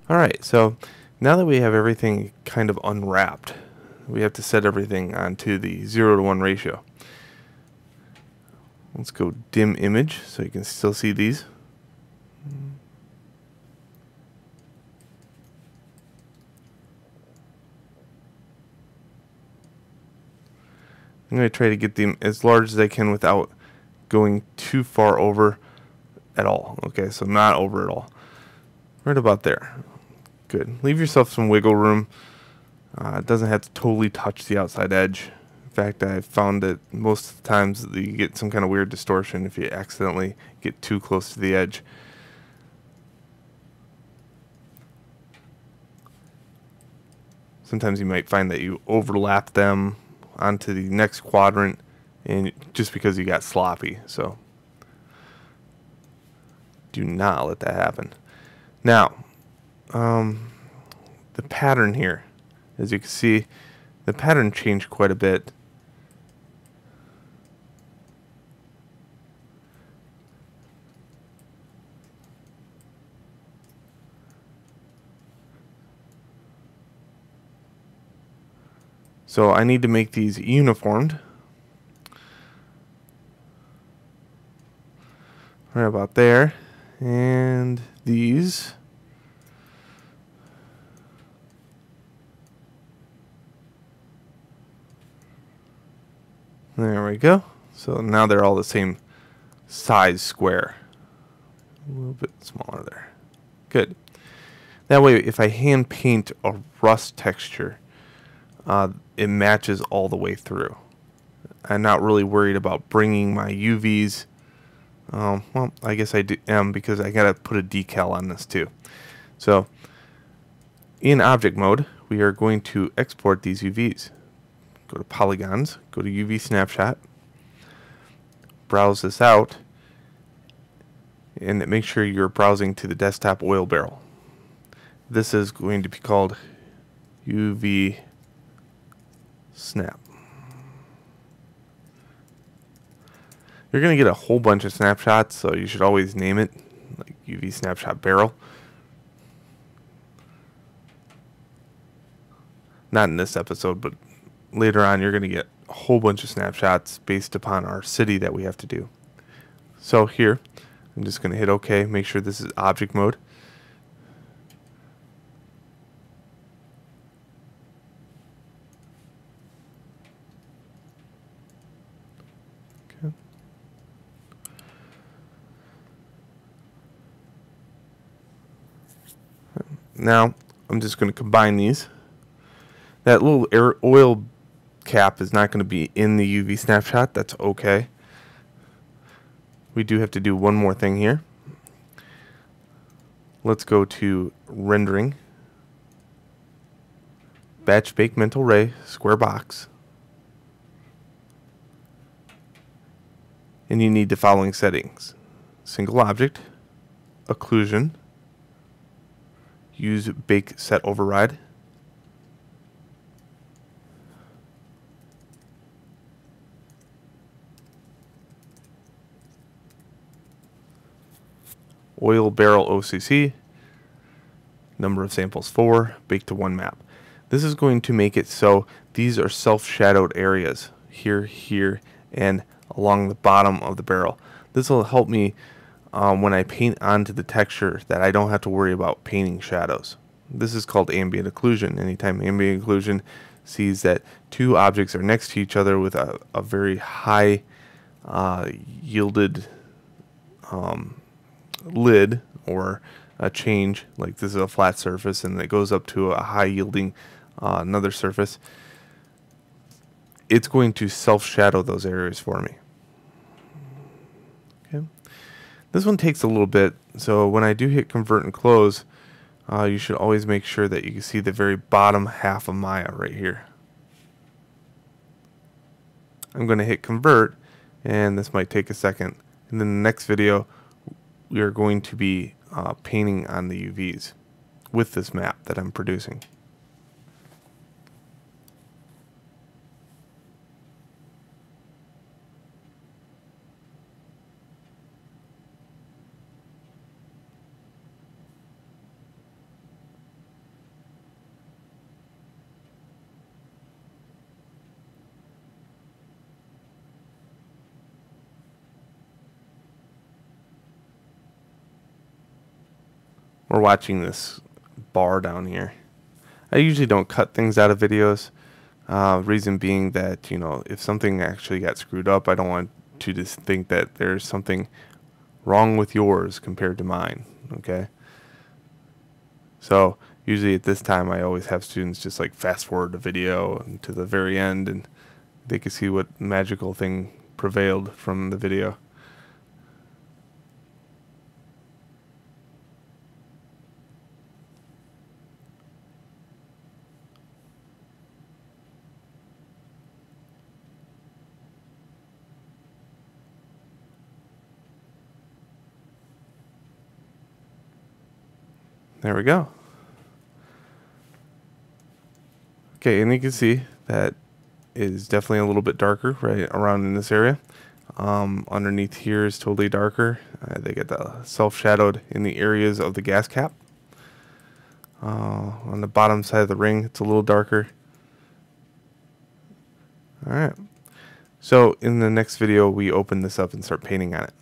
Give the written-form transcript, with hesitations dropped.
Alright, so now that we have everything kind of unwrapped, we have to set everything onto the 0 to 1 ratio. Let's go dim image so you can still see these. I'm going to try to get them as large as I can without going too far over at all. Okay, so not over at all. Right about there. Good. Leave yourself some wiggle room. It doesn't have to totally touch the outside edge. In fact, I've found that most of the times you get some kind of weird distortion if you accidentally get too close to the edge. Sometimes you might find that you overlap them onto the next quadrant, and just because you got sloppy. So do not let that happen. Now, the pattern here, as you can see, the pattern changed quite a bit. So I need to make these uniformed. Right about there. And these. There we go. So now they're all the same size square. A little bit smaller there. Good. That way, if I hand paint a rust texture, it matches all the way through. I'm not really worried about bringing my UVs. Well, I guess I am, because I gotta put a decal on this too. So in object mode, we are going to export these UVs. Go to polygons, go to UV snapshot, browse this out, and make sure you're browsing to the desktop oil barrel. This is going to be called UV snap. You're going to get a whole bunch of snapshots, so you should always name it, like UV snapshot barrel. Not in this episode, but later on you're going to get a whole bunch of snapshots based upon our city that we have to do. So here, I'm just going to hit OK, make sure this is object mode. Okay. Now, I'm just going to combine these. That little oil cap is not going to be in the UV snapshot. That's okay. We do have to do one more thing here. Let's go to rendering, batch bake mental ray, square box. And you need the following settings: single object, occlusion, use bake set override, oil barrel OCC, number of samples 4, bake to 1 map. This is going to make it so these are self-shadowed areas here, here, and along the bottom of the barrel. This will help me when I paint onto the texture, that I don't have to worry about painting shadows. This is called ambient occlusion. Anytime ambient occlusion sees that two objects are next to each other with a very high yielded lid, or a change, like this is a flat surface and it goes up to a high yielding another surface, it's going to self-shadow those areas for me. Okay. This one takes a little bit, so when I do hit convert and close, you should always make sure that you can see the very bottom half of Maya right here. I'm going to hit convert, and this might take a second. And then the next video, we are going to be painting on the UVs with this map that I'm producing. we're watching this bar down here. I usually don't cut things out of videos. Reason being that, you know, if something actually got screwed up, I don't want to just think that there's something wrong with yours compared to mine. Okay. So usually at this time, I always have students just like fast forward the video to the very end, and they can see what magical thing prevailed from the video. There we go. Okay, and you can see that it is definitely a little bit darker right around in this area. Underneath here is totally darker. They get the self-shadowed in the areas of the gas cap. On the bottom side of the ring, it's a little darker. Alright. So in the next video, we open this up and start painting on it.